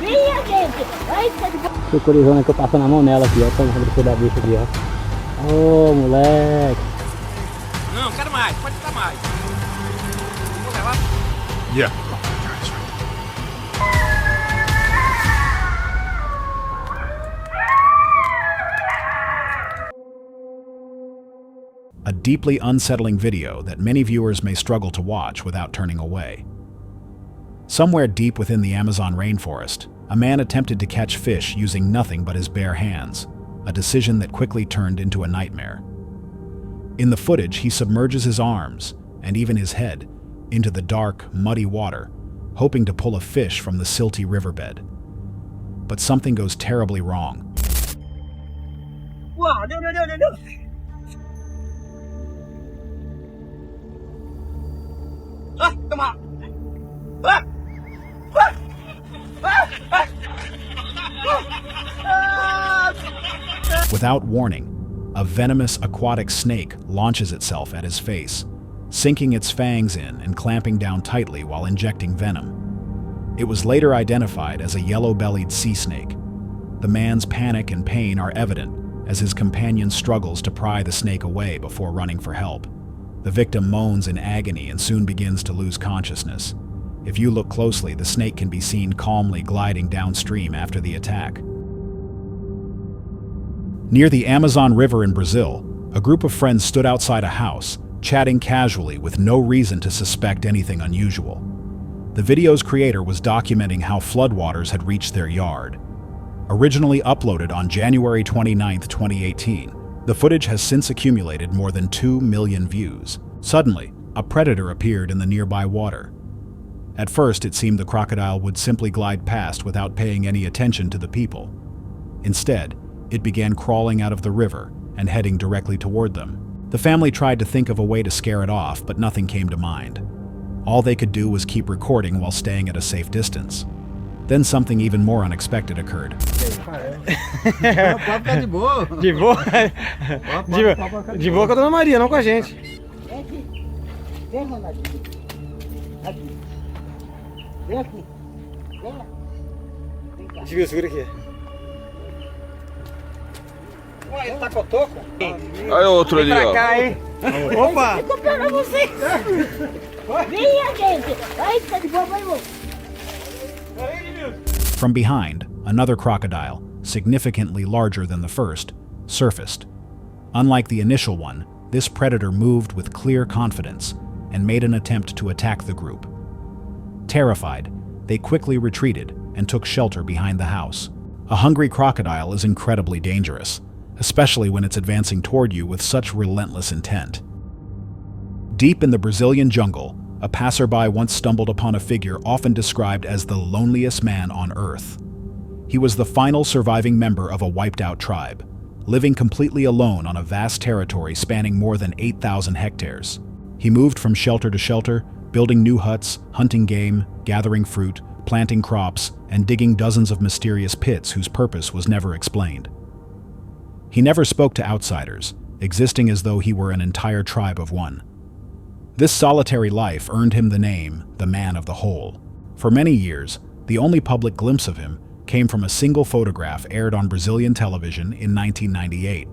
Minha gente! Ai, tá de boa! O corizona que eu passo na mão nela aqui, ó. Toma da bicha aqui, ó. Ô, moleque! Não, quero mais, pode ficar mais. Vou levar. Yeah. A deeply unsettling video that many viewers may struggle to watch without turning away. Somewhere deep within the Amazon rainforest, a man attempted to catch fish using nothing but his bare hands, a decision that quickly turned into a nightmare. In the footage, he submerges his arms, and even his head, into the dark, muddy water, hoping to pull a fish from the silty riverbed. But something goes terribly wrong. Wow, no. Ah, come on. Ah! Without warning, a venomous aquatic snake launches itself at his face, sinking its fangs in and clamping down tightly while injecting venom. It was later identified as a yellow-bellied sea snake. The man's panic and pain are evident as his companion struggles to pry the snake away before running for help. The victim moans in agony and soon begins to lose consciousness. If you look closely, the snake can be seen calmly gliding downstream after the attack. Near the Amazon River in Brazil, a group of friends stood outside a house, chatting casually with no reason to suspect anything unusual. The video's creator was documenting how floodwaters had reached their yard. Originally uploaded on January 29, 2018, the footage has since accumulated more than 2 million views. Suddenly, a predator appeared in the nearby water. At first, it seemed the crocodile would simply glide past without paying any attention to the people. Instead, it began crawling out of the river and heading directly toward them. The family tried to think of a way to scare it off, but nothing came to mind. All they could do was keep recording while staying at a safe distance. Then something even more unexpected occurred. De boa? De boa com a Dona Maria, não com a gente. Vem, Ronaldinho. Aqui. Vem aqui. Vem lá. Vem cá. Segura aqui. Ué, ele tá com o toco? Olha outro ali, ó. Cá, hein? Opa! Tô pegando você. Minha gente! Ai, tá de boa, vai, irmão. From behind, another crocodile, significantly larger than the first, surfaced. Unlike the initial one, this predator moved with clear confidence and made an attempt to attack the group. Terrified, they quickly retreated and took shelter behind the house. A hungry crocodile is incredibly dangerous, especially when it's advancing toward you with such relentless intent. Deep in the Brazilian jungle, a passerby once stumbled upon a figure often described as the loneliest man on Earth. He was the final surviving member of a wiped-out tribe, living completely alone on a vast territory spanning more than 8,000 hectares. He moved from shelter to shelter, building new huts, hunting game, gathering fruit, planting crops, and digging dozens of mysterious pits whose purpose was never explained. He never spoke to outsiders, existing as though he were an entire tribe of one. This solitary life earned him the name, the Man of the Hole. For many years, the only public glimpse of him came from a single photograph aired on Brazilian television in 1998.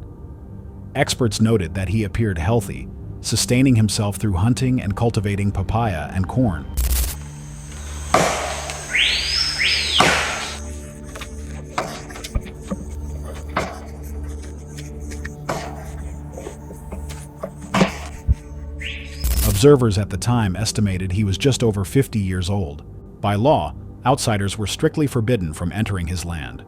Experts noted that he appeared healthy, sustaining himself through hunting and cultivating papaya and corn. Observers at the time estimated he was just over 50 years old. By law, outsiders were strictly forbidden from entering his land.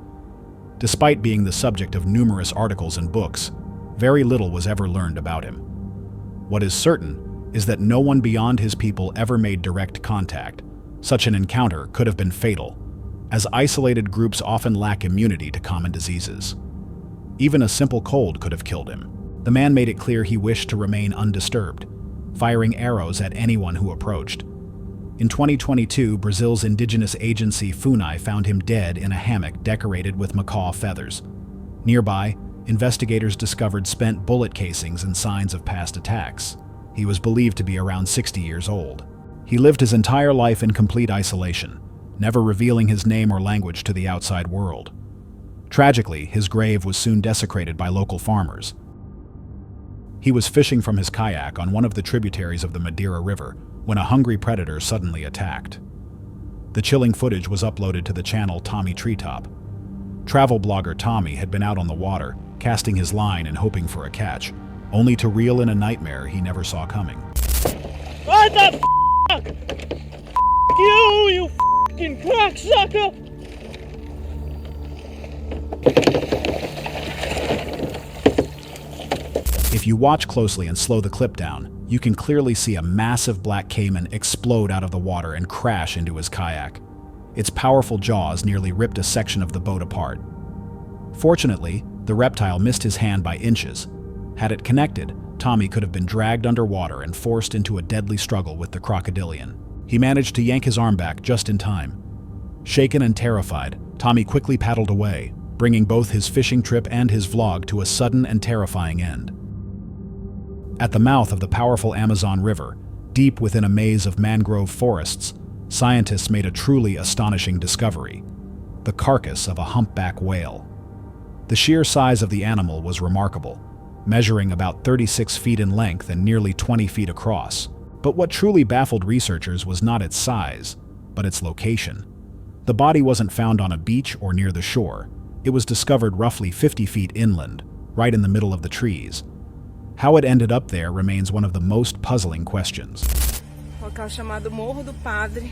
Despite being the subject of numerous articles and books, very little was ever learned about him. What is certain is that no one beyond his people ever made direct contact. Such an encounter could have been fatal, as isolated groups often lack immunity to common diseases. Even a simple cold could have killed him. The man made it clear he wished to remain undisturbed, firing arrows at anyone who approached. In 2022, Brazil's indigenous agency FUNAI found him dead in a hammock decorated with macaw feathers. Nearby, investigators discovered spent bullet casings and signs of past attacks. He was believed to be around 60 years old. He lived his entire life in complete isolation, never revealing his name or language to the outside world. Tragically, his grave was soon desecrated by local farmers. He was fishing from his kayak on one of the tributaries of the Madeira River when a hungry predator suddenly attacked. The chilling footage was uploaded to the channel Tommy Treetop. Travel blogger Tommy had been out on the water, casting his line and hoping for a catch, only to reel in a nightmare he never saw coming. What the fuck? You fucking cocksucker! If you watch closely and slow the clip down, you can clearly see a massive black caiman explode out of the water and crash into his kayak. Its powerful jaws nearly ripped a section of the boat apart. Fortunately, the reptile missed his hand by inches. Had it connected, Tommy could have been dragged underwater and forced into a deadly struggle with the crocodilian. He managed to yank his arm back just in time. Shaken and terrified, Tommy quickly paddled away, bringing both his fishing trip and his vlog to a sudden and terrifying end. At the mouth of the powerful Amazon River, deep within a maze of mangrove forests, scientists made a truly astonishing discovery: the carcass of a humpback whale. The sheer size of the animal was remarkable, measuring about 36 feet in length and nearly 20 feet across. But what truly baffled researchers was not its size, but its location. The body wasn't found on a beach or near the shore. It was discovered roughly 50 feet inland, right in the middle of the trees. How it ended up there remains one of the most puzzling questions. Local chamado Morro do Padre,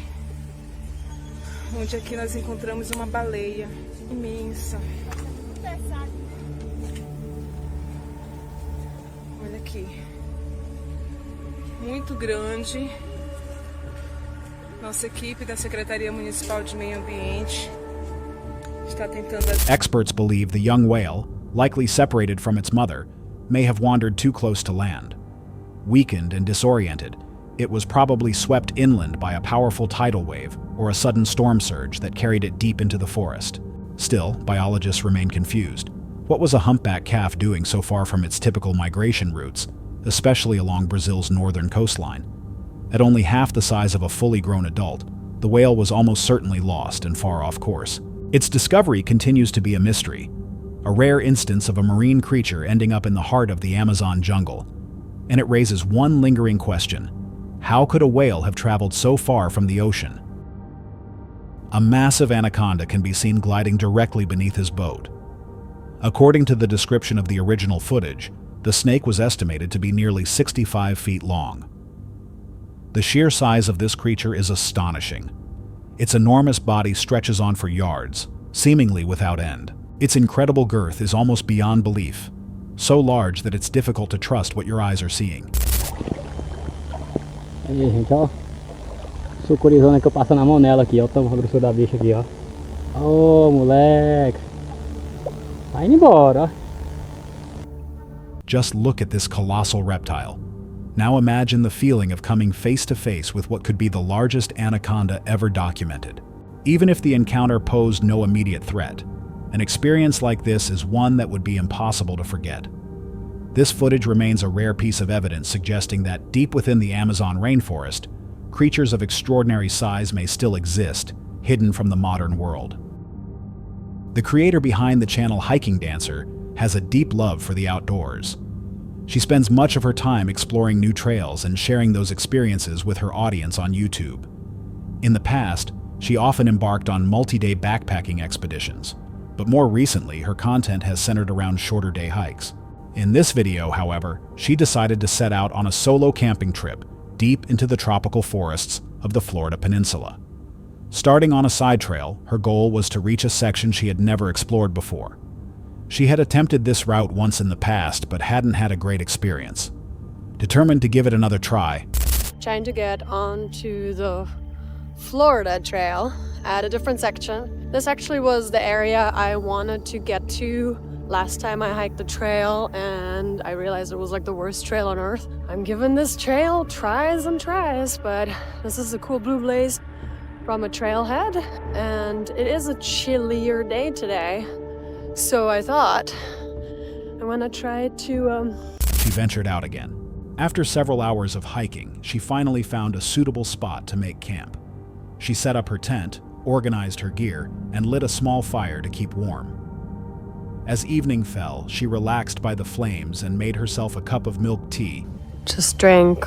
onde aqui nós encontramos uma baleia imensa. Olha aqui, muito grande. Nossa equipe da Secretaria Municipal de Meio Ambiente está tentando. Experts believe the young whale, likely separated from its mother, may have wandered too close to land. Weakened and disoriented, it was probably swept inland by a powerful tidal wave or a sudden storm surge that carried it deep into the forest. Still, biologists remain confused. What was a humpback calf doing so far from its typical migration routes, especially along Brazil's northern coastline? At only half the size of a fully grown adult, the whale was almost certainly lost and far off course. Its discovery continues to be a mystery, a rare instance of a marine creature ending up in the heart of the Amazon jungle. And it raises one lingering question: how could a whale have traveled so far from the ocean? A massive anaconda can be seen gliding directly beneath his boat. According to the description of the original footage, the snake was estimated to be nearly 65 feet long. The sheer size of this creature is astonishing. Its enormous body stretches on for yards, seemingly without end. Its incredible girth is almost beyond belief, so large that it's difficult to trust what your eyes are seeing. Aí, gente, ó. Sucurizona que eu passo na mão nela aqui, ó. Toma a grossura da bicha aqui, ó. Ô, moleque. Vai indo embora, ó. Just look at this colossal reptile. Now imagine the feeling of coming face to face with what could be the largest anaconda ever documented. Even if the encounter posed no immediate threat, an experience like this is one that would be impossible to forget. This footage remains a rare piece of evidence suggesting that deep within the Amazon rainforest, creatures of extraordinary size may still exist, hidden from the modern world. The creator behind the channel Hiking Dancer has a deep love for the outdoors. She spends much of her time exploring new trails and sharing those experiences with her audience on YouTube. In the past, she often embarked on multi-day backpacking expeditions, but more recently her content has centered around shorter day hikes. In this video, however, she decided to set out on a solo camping trip deep into the tropical forests of the Florida Peninsula. Starting on a side trail, her goal was to reach a section she had never explored before. She had attempted this route once in the past, but hadn't had a great experience. Determined to give it another try, trying to get onto the Florida Trail at a different section. This actually was the area I wanted to get to last time I hiked the trail, and I realized it was like the worst trail on earth. I'm giving this trail tries and tries, but this is a cool blue blaze from a trailhead, and it is a chillier day today. So I thought I want to try to She ventured out again. After several hours of hiking, she finally found a suitable spot to make camp. She set up her tent, organized her gear, and lit a small fire to keep warm. As evening fell, she relaxed by the flames and made herself a cup of milk tea. Just drank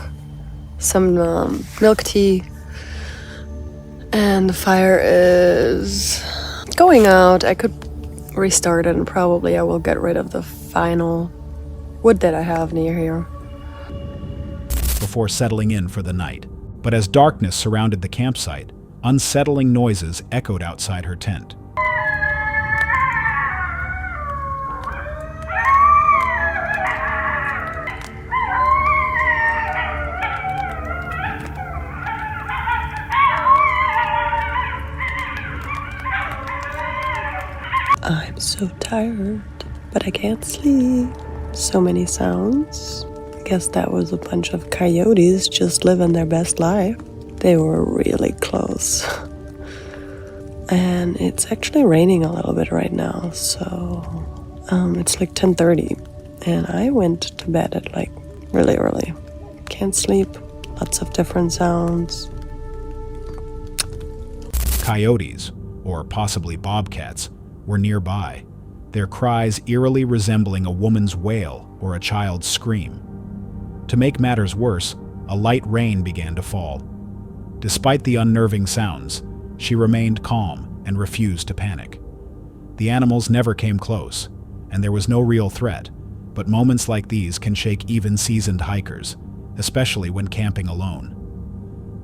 some milk tea, and the fire is going out. I could restart it, and probably I will get rid of the final wood that I have near here before settling in for the night. But as darkness surrounded the campsite, unsettling noises echoed outside her tent. I'm so tired, but I can't sleep. So many sounds. I guess that was a bunch of coyotes just living their best life. They were really close. And it's actually raining a little bit right now, so it's like 10:30. And I went to bed at like really early. Can't sleep. Lots of different sounds. Coyotes, or possibly bobcats, were nearby, their cries eerily resembling a woman's wail or a child's scream. To make matters worse, a light rain began to fall. Despite the unnerving sounds, she remained calm and refused to panic. The animals never came close, and there was no real threat, but moments like these can shake even seasoned hikers, especially when camping alone.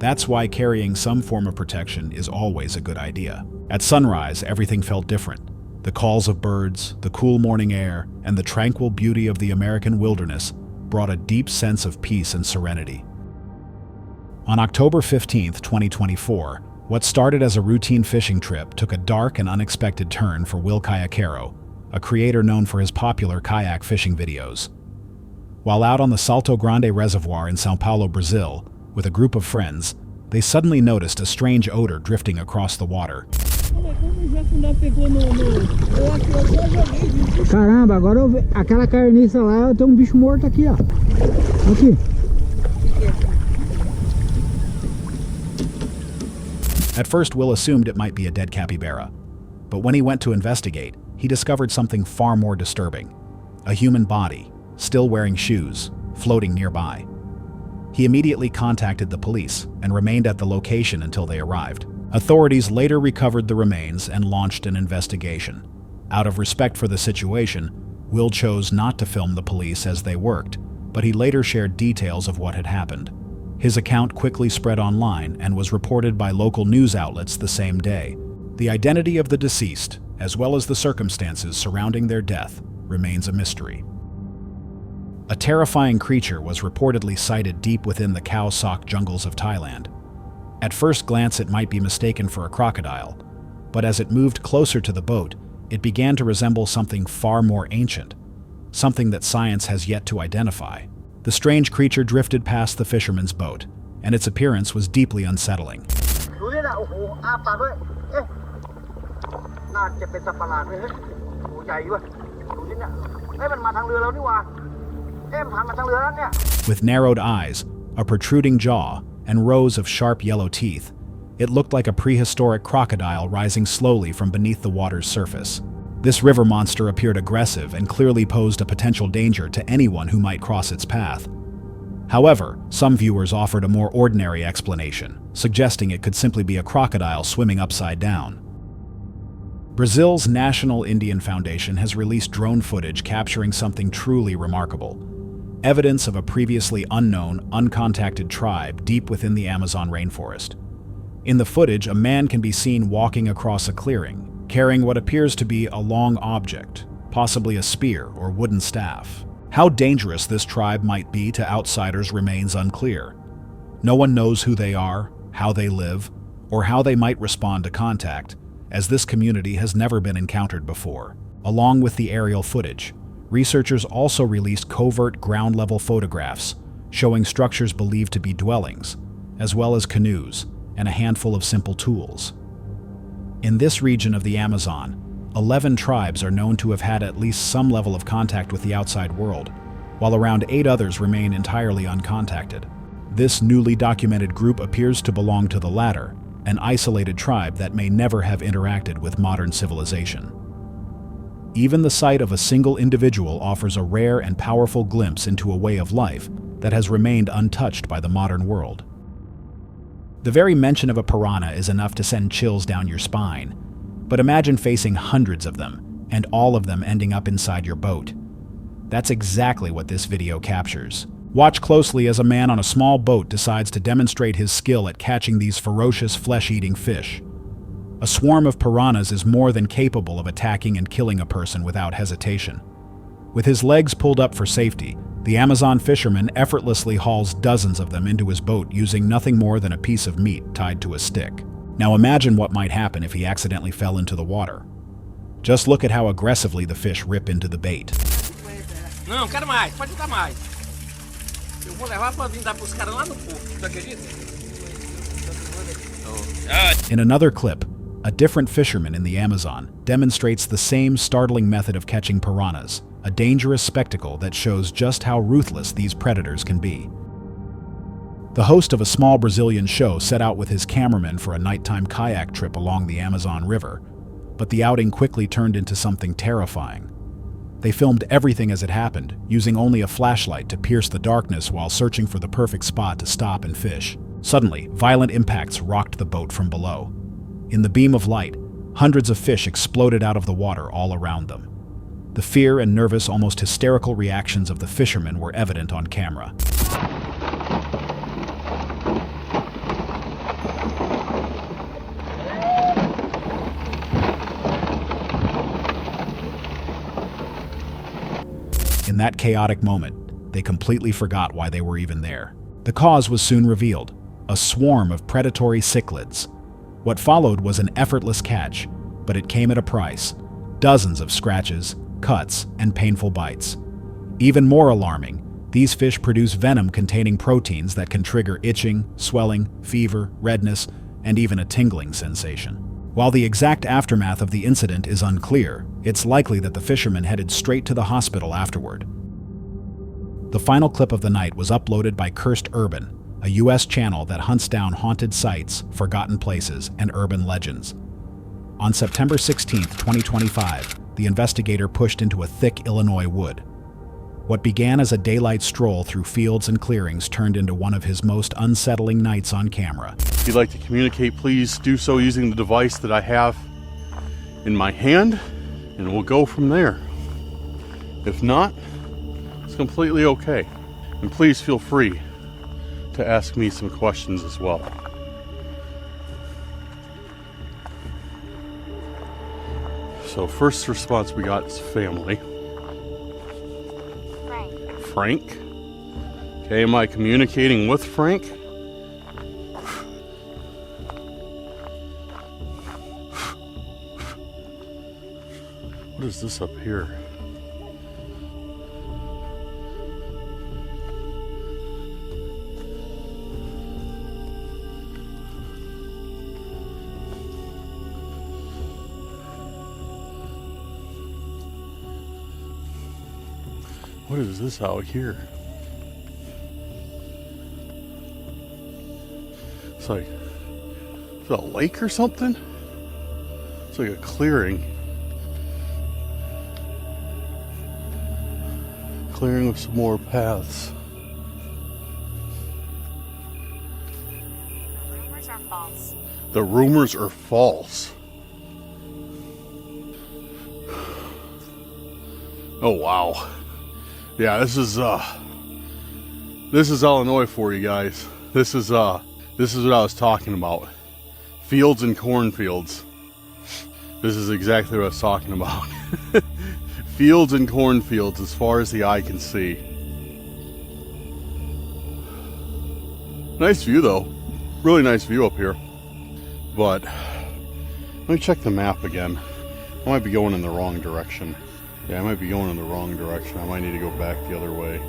That's why carrying some form of protection is always a good idea. At sunrise, everything felt different. The calls of birds, the cool morning air, and the tranquil beauty of the American wilderness brought a deep sense of peace and serenity. On October 15, 2024, what started as a routine fishing trip took a dark and unexpected turn for Will Kayakero, a creator known for his popular kayak fishing videos. While out on the Salto Grande Reservoir in São Paulo, Brazil, with a group of friends, they suddenly noticed a strange odor drifting across the water. Caramba, agora aquela carniça lá, tem bicho morto aqui, ó. Aqui. At first, Will assumed it might be a dead capybara, but when he went to investigate, he discovered something far more disturbing: a human body, still wearing shoes, floating nearby. He immediately contacted the police and remained at the location until they arrived. Authorities later recovered the remains and launched an investigation. Out of respect for the situation, Will chose not to film the police as they worked, but he later shared details of what had happened. His account quickly spread online and was reported by local news outlets the same day. The identity of the deceased, as well as the circumstances surrounding their death, remains a mystery. A terrifying creature was reportedly sighted deep within the Khao Sok jungles of Thailand. At first glance, it might be mistaken for a crocodile, but as it moved closer to the boat, it began to resemble something far more ancient, something that science has yet to identify. The strange creature drifted past the fisherman's boat, and its appearance was deeply unsettling. With narrowed eyes, a protruding jaw, and rows of sharp yellow teeth, it looked like a prehistoric crocodile rising slowly from beneath the water's surface. This river monster appeared aggressive and clearly posed a potential danger to anyone who might cross its path. However, some viewers offered a more ordinary explanation, suggesting it could simply be a crocodile swimming upside down. Brazil's National Indian Foundation has released drone footage capturing something truly remarkable: evidence of a previously unknown, uncontacted tribe deep within the Amazon rainforest. In the footage, a man can be seen walking across a clearing, carrying what appears to be a long object, possibly a spear or wooden staff. How dangerous this tribe might be to outsiders remains unclear. No one knows who they are, how they live, or how they might respond to contact, as this community has never been encountered before. Along with the aerial footage, researchers also released covert ground-level photographs showing structures believed to be dwellings, as well as canoes and a handful of simple tools. In this region of the Amazon, 11 tribes are known to have had at least some level of contact with the outside world, while around 8 others remain entirely uncontacted. This newly documented group appears to belong to the latter, an isolated tribe that may never have interacted with modern civilization. Even the sight of a single individual offers a rare and powerful glimpse into a way of life that has remained untouched by the modern world. The very mention of a piranha is enough to send chills down your spine, but imagine facing hundreds of them, and all of them ending up inside your boat. That's exactly what this video captures. Watch closely as a man on a small boat decides to demonstrate his skill at catching these ferocious flesh-eating fish. A swarm of piranhas is more than capable of attacking and killing a person without hesitation. With his legs pulled up for safety, the Amazon fisherman effortlessly hauls dozens of them into his boat using nothing more than a piece of meat tied to a stick. Now imagine what might happen if he accidentally fell into the water. Just look at how aggressively the fish rip into the bait. Não, quero mais, pode dar mais. Eu vou levar pra vir dar pros caras lá no porto, tu acredita? In another clip, a different fisherman in the Amazon demonstrates the same startling method of catching piranhas, a dangerous spectacle that shows just how ruthless these predators can be. The host of a small Brazilian show set out with his cameraman for a nighttime kayak trip along the Amazon River, but the outing quickly turned into something terrifying. They filmed everything as it happened, using only a flashlight to pierce the darkness while searching for the perfect spot to stop and fish. Suddenly, violent impacts rocked the boat from below. In the beam of light, hundreds of fish exploded out of the water all around them. The fear and nervous, almost hysterical reactions of the fishermen were evident on camera. In that chaotic moment, they completely forgot why they were even there. The cause was soon revealed: a swarm of predatory cichlids. What followed was an effortless catch, but it came at a price: dozens of scratches, cuts, and painful bites. Even more alarming, these fish produce venom containing proteins that can trigger itching, swelling, fever, redness, and even a tingling sensation. While the exact aftermath of the incident is unclear, it's likely that the fishermen headed straight to the hospital afterward. The final clip of the night was uploaded by Cursed Urban, a US channel that hunts down haunted sites, forgotten places, and urban legends. On September 16, 2025, the investigator pushed into a thick Illinois wood. What began as a daylight stroll through fields and clearings turned into one of his most unsettling nights on camera. If you'd like to communicate, please do so using the device that I have in my hand, and we'll go from there. If not, it's completely okay. And please feel free to ask me some questions as well. So first response we got is family. Frank. Okay, am I communicating with Frank? What is this up here? What is this out here? It's like, is it a lake or something? It's like a clearing. Clearing with some more paths. Rumors are false. The rumors are false. Oh wow. Yeah, this is Illinois for you guys. This is what I was talking about. Fields and cornfields. This is exactly what I was talking about. Fields and cornfields as far as the eye can see. Nice view though. Really nice view up here. But let me check the map again. I might be going in the wrong direction. Yeah, I might be going in the wrong direction. I might need to go back the other way.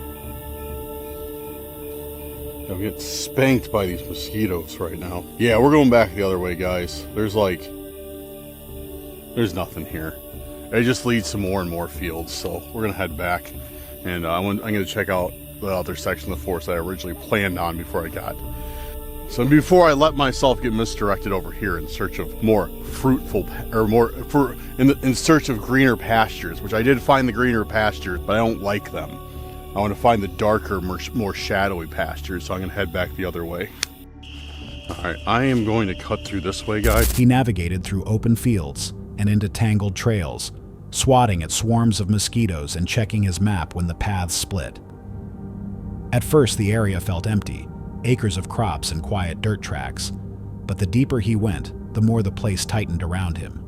I'm getting spanked by these mosquitoes right now. Yeah, we're going back the other way, guys. There's nothing here. It just leads to more and more fields, so we're going to head back. And I'm going to check out the other section of the forest that I originally planned on before I got So before I let myself get misdirected over here in search of more fruitful, or in search of greener pastures, which I did find the greener pastures, but I don't like them. I want to find the darker, more shadowy pastures, so I'm going to head back the other way. Alright, I am going to cut through this way, guys. He navigated through open fields and into tangled trails, swatting at swarms of mosquitoes and checking his map when the paths split. At first, the area felt empty, acres of crops and quiet dirt tracks, but the deeper he went, the more the place tightened around him.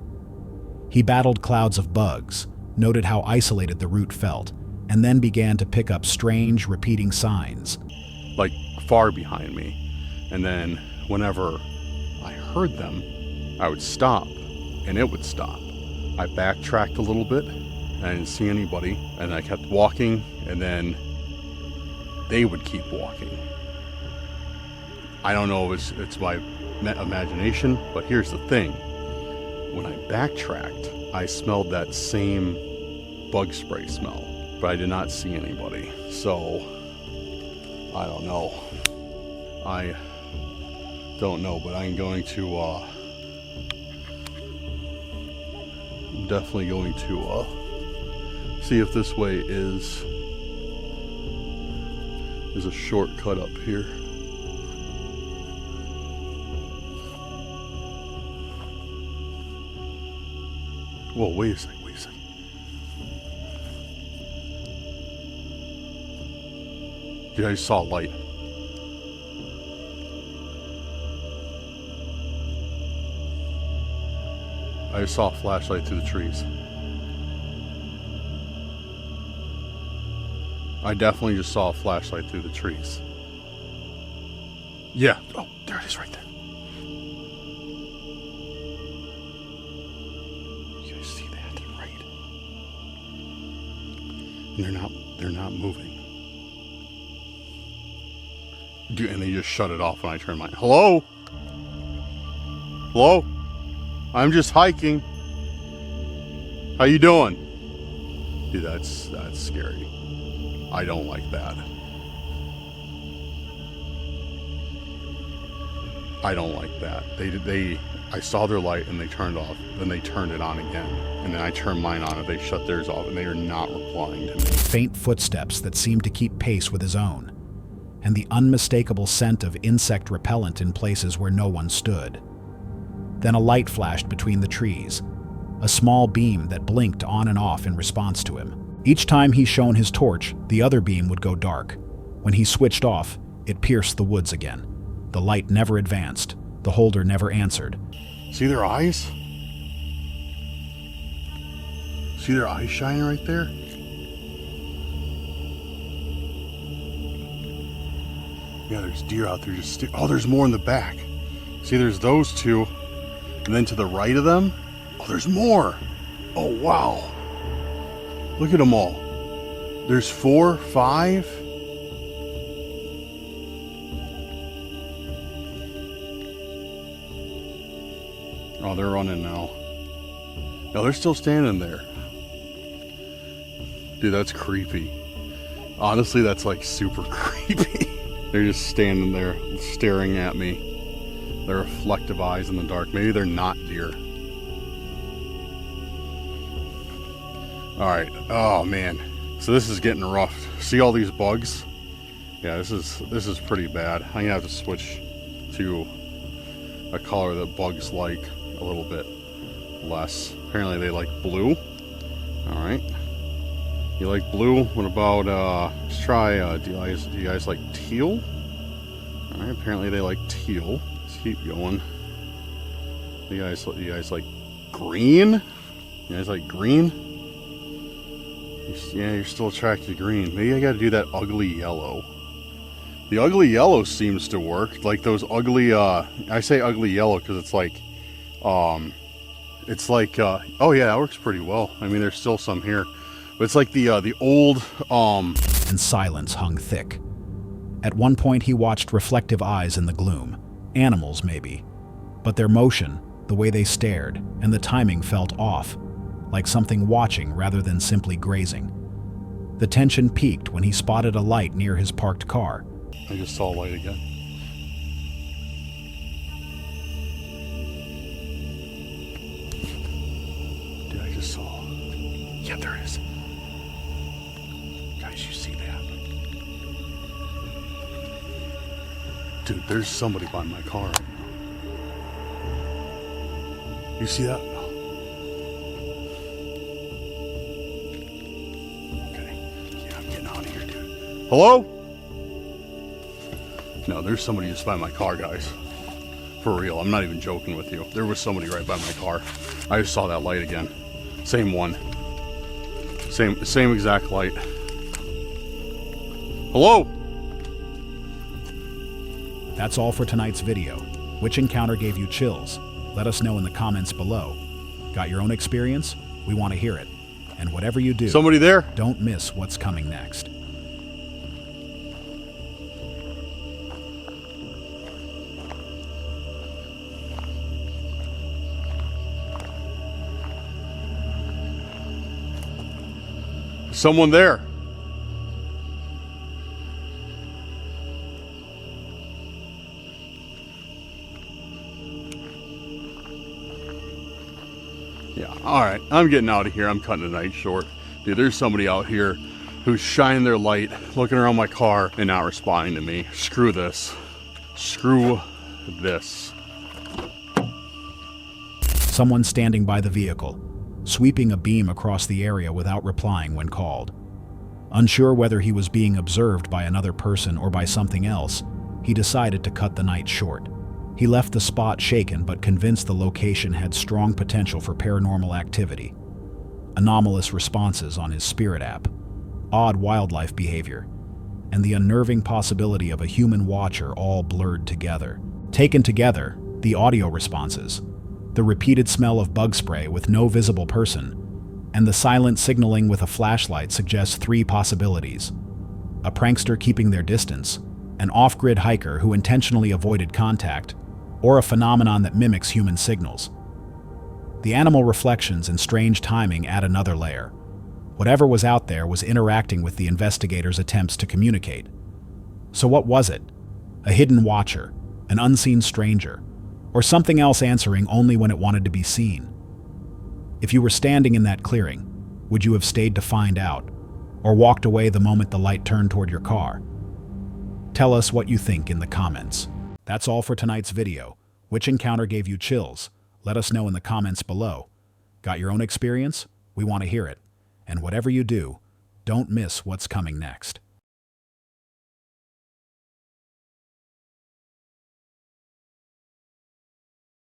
He battled clouds of bugs, noted how isolated the route felt, and then began to pick up strange, repeating signs. Like, far behind me. And then, whenever I heard them, I would stop, and it would stop. I backtracked a little bit, and I didn't see anybody, and I kept walking, and then they would keep walking. I don't know if it's my imagination, but here's the thing. When I backtracked, I smelled that same bug spray smell, but I did not see anybody. So, I don't know. I don't know, but I'm going to, I'm definitely going to, see if this way is a shortcut up here. Whoa, wait a second. Dude, I just saw a light. I just saw a flashlight through the trees. I definitely just saw a flashlight through the trees. Yeah. Oh, there it is right there. You guys see that? Right. And they're not moving. Dude, and they just shut it off when I turn my... Hello? Hello? I'm just hiking. How you doing? Dude, that's scary. I don't like that. I don't like that. I saw their light and they turned off. Then they turned it on again. And then I turned mine on and they shut theirs off and they are not replying to me. Faint footsteps that seemed to keep pace with his own, and the unmistakable scent of insect repellent in places where no one stood. Then a light flashed between the trees, a small beam that blinked on and off in response to him. Each time he shone his torch, the other beam would go dark. When he switched off, it pierced the woods again. The light never advanced. The holder never answered. See their eyes? See their eyes shining right there? Yeah, there's deer out there just... Oh, there's more in the back. See, there's those two. And then to the right of them, oh, there's more. Oh, wow. Look at them all. There's 4, 5. Oh, they're running now. No, they're still standing there. Dude, that's creepy. Honestly, that's like super creepy. They're just standing there staring at me. Their reflective eyes in the dark. Maybe they're not deer. Alright. Oh man. So this is getting rough. See all these bugs? Yeah, this is pretty bad. I'm gonna have to switch to a color that bugs like a little bit less. Apparently they like blue. Alright. You like blue? What about let's try do you guys like teal? Alright, apparently they like teal. Let's keep going. You guys like green? You guys like green? Yeah, you're still attracted to green. Maybe I gotta do that ugly yellow. The ugly yellow seems to work. Like those ugly, I say ugly yellow because it's like, oh yeah, that works pretty well. I mean, there's still some here. But it's like the old, And silence hung thick. At one point he watched reflective eyes in the gloom. Animals, maybe. But their motion, the way they stared, and the timing felt off. Like something watching rather than simply grazing. The tension peaked when he spotted a light near his parked car. I just saw a light again. saw. Yeah, there is. Guys, you see that? Dude, there's somebody by my car. You see that? Okay. Yeah, I'm getting out of here, dude. Hello? No, there's somebody just by my car, guys. For real, I'm not even joking with you. There was somebody right by my car. I just saw that light again. Same one. Same exact light. Hello? That's all for tonight's video. Which encounter gave you chills? Let us know in the comments below. Got your own experience? We want to hear it. And whatever you do, Somebody there? don't miss what's coming next. Someone there. Yeah, alright. I'm getting out of here. I'm cutting the night short. Dude, there's somebody out here who's shining their light, looking around my car, and not responding to me. Screw this. Screw this. Someone standing by the vehicle, sweeping a beam across the area without replying when called. Unsure whether he was being observed by another person or by something else, he decided to cut the night short. He left the spot shaken but convinced the location had strong potential for paranormal activity. Anomalous responses on his spirit app, odd wildlife behavior, and the unnerving possibility of a human watcher all blurred together. Taken together, the audio responses, the repeated smell of bug spray with no visible person, and the silent signaling with a flashlight suggest three possibilities: a prankster keeping their distance, an off-grid hiker who intentionally avoided contact, or a phenomenon that mimics human signals. The animal reflections and strange timing add another layer. Whatever was out there was interacting with the investigators' attempts to communicate. So what was it? A hidden watcher, an unseen stranger, or something else answering only when it wanted to be seen? If you were standing in that clearing, would you have stayed to find out, or walked away the moment the light turned toward your car? Tell us what you think in the comments. That's all for tonight's video. Which encounter gave you chills? Let us know in the comments below. Got your own experience? We want to hear it. And whatever you do, don't miss what's coming next.